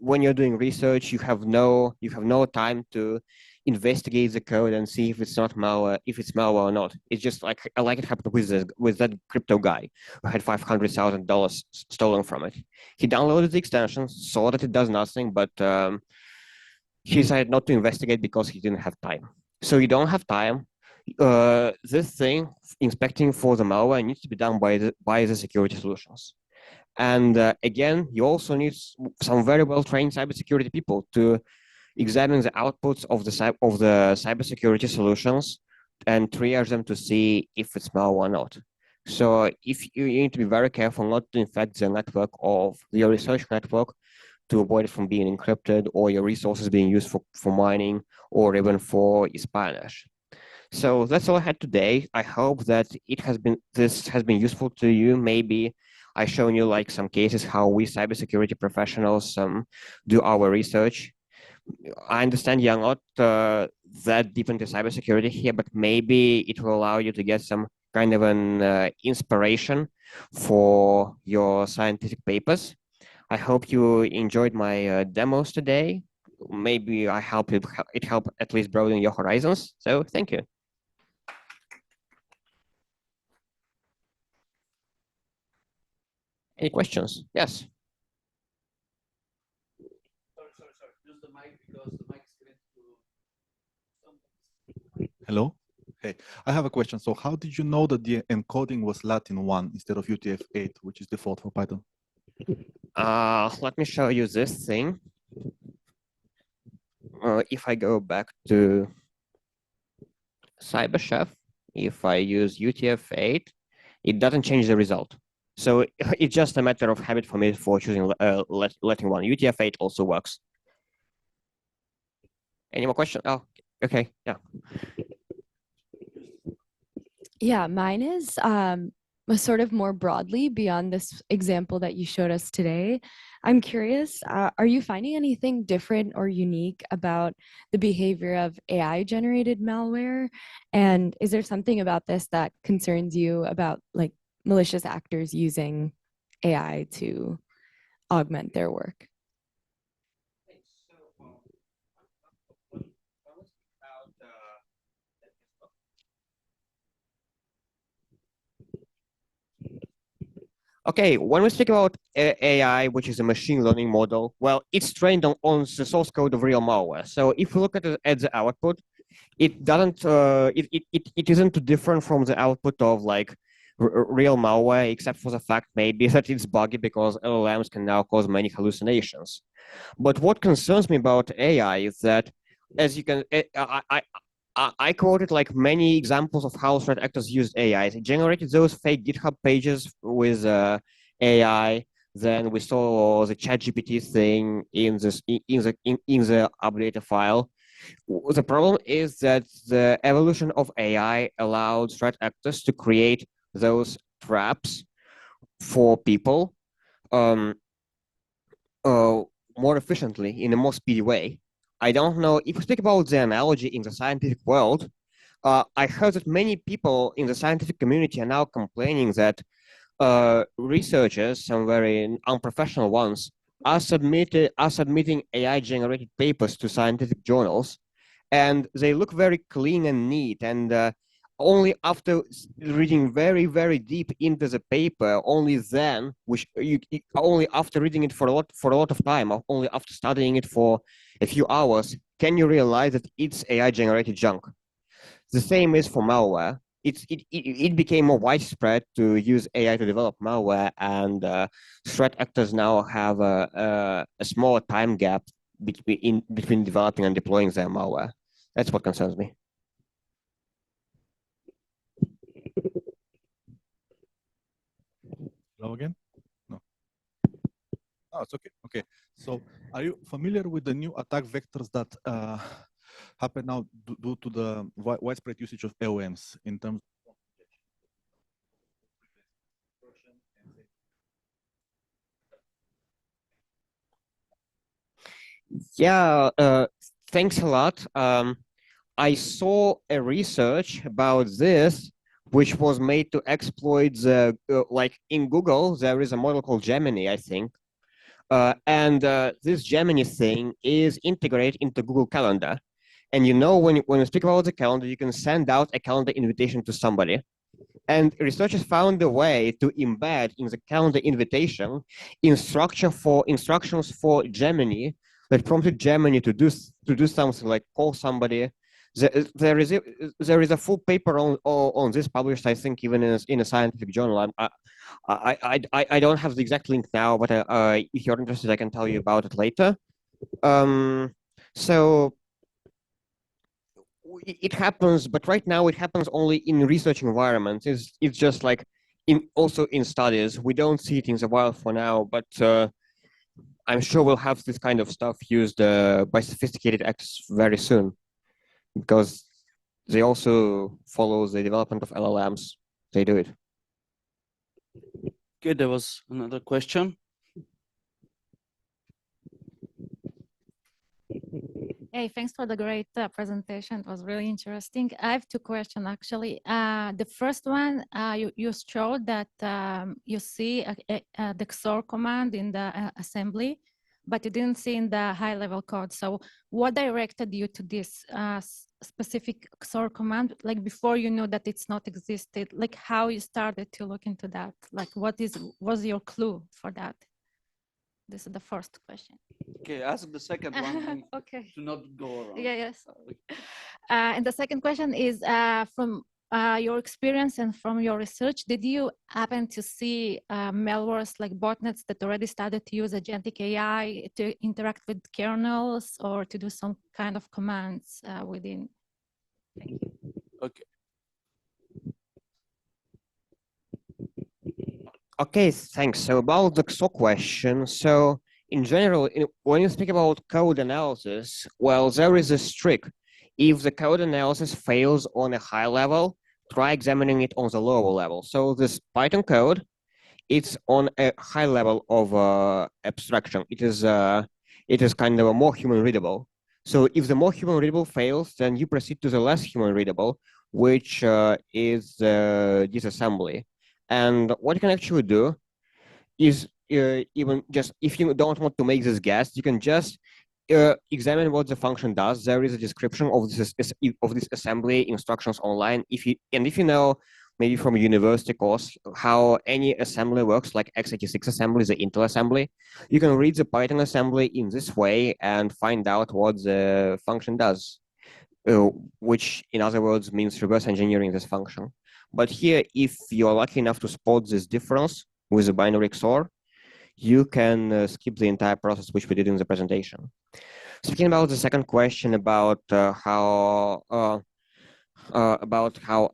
when you're doing research, you have no time to investigate the code and see if it's malware or not. It's just like it happened with that crypto guy who had $500,000 stolen from it. He downloaded the extension, saw that it does nothing, but he decided not to investigate because he didn't have time. So you don't have time. This thing, inspecting for the malware, needs to be done by the security solutions. And again, you also need some very well-trained cybersecurity people to examine the outputs of the cybersecurity solutions and triage them to see if it's malware or not. So if you need to be very careful not to infect the network of your research network to avoid it from being encrypted or your resources being used for mining or even for espionage. So that's all I had today. I hope that this has been useful to you. Maybe I've shown you like some cases how we cybersecurity professionals do our research. I understand you're not that deep into cybersecurity here, but maybe it will allow you to get some kind of an inspiration for your scientific papers. I hope you enjoyed my demos today. Maybe it helped at least broaden your horizons. So thank you. Any questions? Yes. Sorry. Use the mic because the mic is connected to. Hello? Hey, I have a question. So how did you know that the encoding was Latin 1 instead of UTF-8, which is default for Python? Let me show you this thing. If I go back to CyberChef, if I use UTF-8, it doesn't change the result. So it's just a matter of habit for me for choosing Latin 1. UTF-8 also works. Any more questions? Oh, okay, yeah. Yeah, mine is sort of more broadly beyond this example that you showed us today. I'm curious, are you finding anything different or unique about the behavior of AI-generated malware? And is there something about this that concerns you about like malicious actors using AI to augment their work? Okay, when we speak about AI, which is a machine learning model, well, it's trained on the source code of real malware. So if we look at the output, it doesn't it isn't too different from the output of like real malware, except for the fact maybe that it's buggy because LLMs can now cause many hallucinations. But what concerns me about AI is that, as you can, I quoted like many examples of how threat actors used AI. They generated those fake GitHub pages with AI. Then we saw the ChatGPT thing in the updater file. The problem is that the evolution of AI allowed threat actors to create those traps for people um, uh, more efficiently in a more speedy way. I don't know if we speak about the analogy in the scientific world. I heard that many people in the scientific community are now complaining that researchers, some very unprofessional ones, are submitting AI-generated papers to scientific journals, and they look very clean and neat. And only after reading very, very deep into the paper, only then, only after reading it for a lot of time, only after studying it for a few hours, can you realize that it's AI-generated junk. The same is for malware. It became more widespread to use AI to develop malware, and threat actors now have a smaller time gap between developing and deploying their malware. That's what concerns me. Hello again? No. Oh, it's okay. Okay. So, are you familiar with the new attack vectors that happen now due to the widespread usage of LLMs in terms of Yeah, thanks a lot. I saw a research about this, which was made to exploit the, like in Google, there is a model called Gemini, I think. And this Gemini thing is integrated into Google Calendar. And you know, when you speak about the calendar, you can send out a calendar invitation to somebody. And researchers found a way to embed in the calendar invitation instructions for Gemini that prompted Gemini to do something like call somebody. There is a full paper on this published, I think, even in a scientific journal. I don't have the exact link now, but if you're interested, I can tell you about it later. So it happens, but right now it happens only in research environments. It's just like also in studies. We don't see it in the wild for now, but I'm sure we'll have this kind of stuff used by sophisticated actors very soon, because they also follow the development of LLMs. They do it. Okay, there was another question. Hey, thanks for the great presentation. It was really interesting. I have two questions actually. The first one, you showed that you see the XOR command in the assembly, but you didn't see in the high level code. So what directed you to this specific XOR command? Like before you knew that it's not existed, like how you started to look into that? Like what was your clue for that? This is the first question. Okay, ask the second one. Okay. To not go around. Yeah, yes. And the second question is from your experience and from your research, did you happen to see malwares like botnets that already started to use agentic AI to interact with kernels or to do some kind of commands within? Thank you. Okay. Okay, thanks. So about the XOR question, so in general, when you speak about code analysis, well, there is a trick. If the code analysis fails on a high level, try examining it on the lower level. So this Python code, it's on a high level of abstraction. It is kind of a more human readable. So if the more human readable fails, then you proceed to the less human readable, which is disassembly. And what you can actually do is even just if you don't want to make this guess, you can just examine what the function does. There is a description of this assembly instructions online. If you know maybe from a university course how any assembly works, like x86 assembly, the Intel assembly, you can read the Python assembly in this way and find out what the function does. which in other words means reverse engineering this function. But here, if you're lucky enough to spot this difference with a binary XOR, you can skip the entire process, which we did in the presentation. Speaking about the second question about how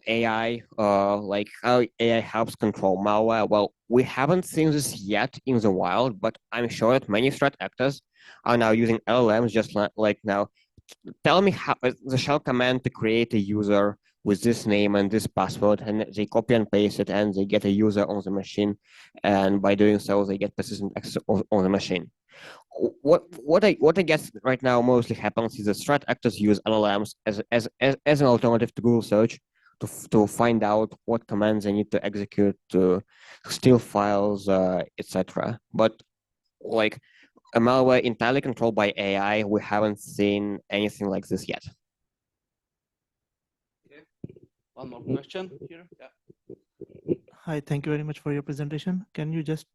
AI, like how AI helps control malware. Well, we haven't seen this yet in the wild, but I'm sure that many threat actors are now using LLMs just like now. Tell me how the shell command to create a user with this name and this password, and they copy and paste it, and they get a user on the machine, and by doing so, they get persistent access on the machine. What I guess right now mostly happens is that threat actors use LLMs as an alternative to Google search to find out what commands they need to execute to steal files, etc. But like a malware entirely controlled by AI, we haven't seen anything like this yet. Okay. One more question here. Yeah. Hi, thank you very much for your presentation. Can you just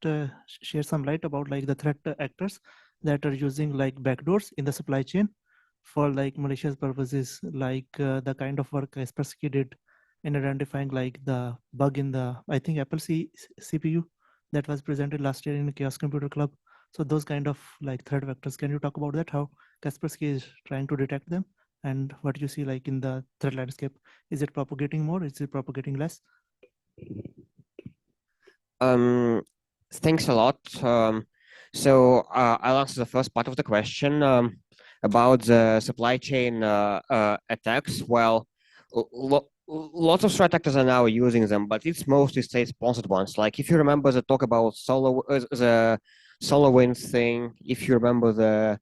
share some light about like the threat actors that are using like backdoors in the supply chain for like malicious purposes, like the kind of work Kaspersky did in identifying like the bug in the, I think CPU that was presented last year in the Chaos Computer Club. So those kind of like threat vectors, can you talk about that? How Kaspersky is trying to detect them and what you see like in the threat landscape? Is it propagating more? Is it propagating less? Thanks a lot. So I'll answer the first part of the question about the supply chain attacks. Well, lots of threat actors are now using them, but it's mostly state-sponsored ones. Like if you remember the talk about the SolarWinds thing, if you remember the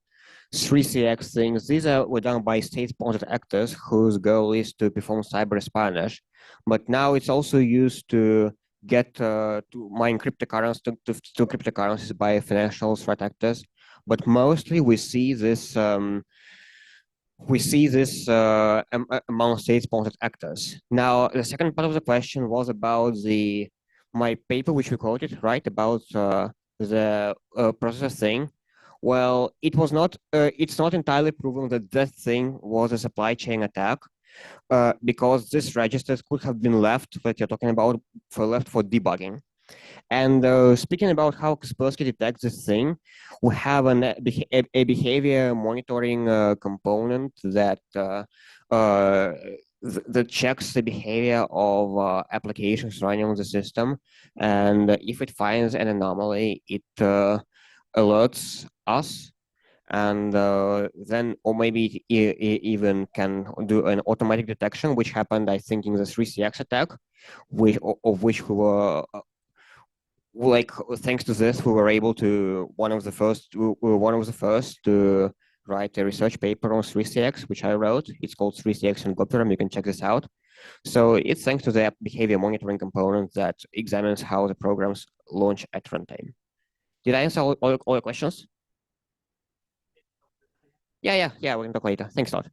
3CX things, these were done by state-sponsored actors whose goal is to perform cyber espionage. But now it's also used to get to mine cryptocurrencies to cryptocurrencies by financial threat actors. But mostly we see this among state-sponsored actors. Now, the second part of the question was about my paper, which we quoted, right, about the processor thing. Well, it's not entirely proven that that thing was a supply chain attack. Because these registers could have been left that you're talking about for debugging. And speaking about how Kaspersky detects this thing, we have a behavior monitoring component that that checks the behavior of applications running on the system, and if it finds an anomaly, it alerts us, and then or maybe even can do an automatic detection, which happened, I think, in the 3CX attack, of which we were like, thanks to this, we were able to one of the first to write a research paper on 3CX, which I wrote. It's called 3CX Unpopular. You can check this out. So it's thanks to the behavior monitoring component that examines how the programs launch at runtime. Did I answer all your questions? Yeah, we can talk later. Thanks a lot.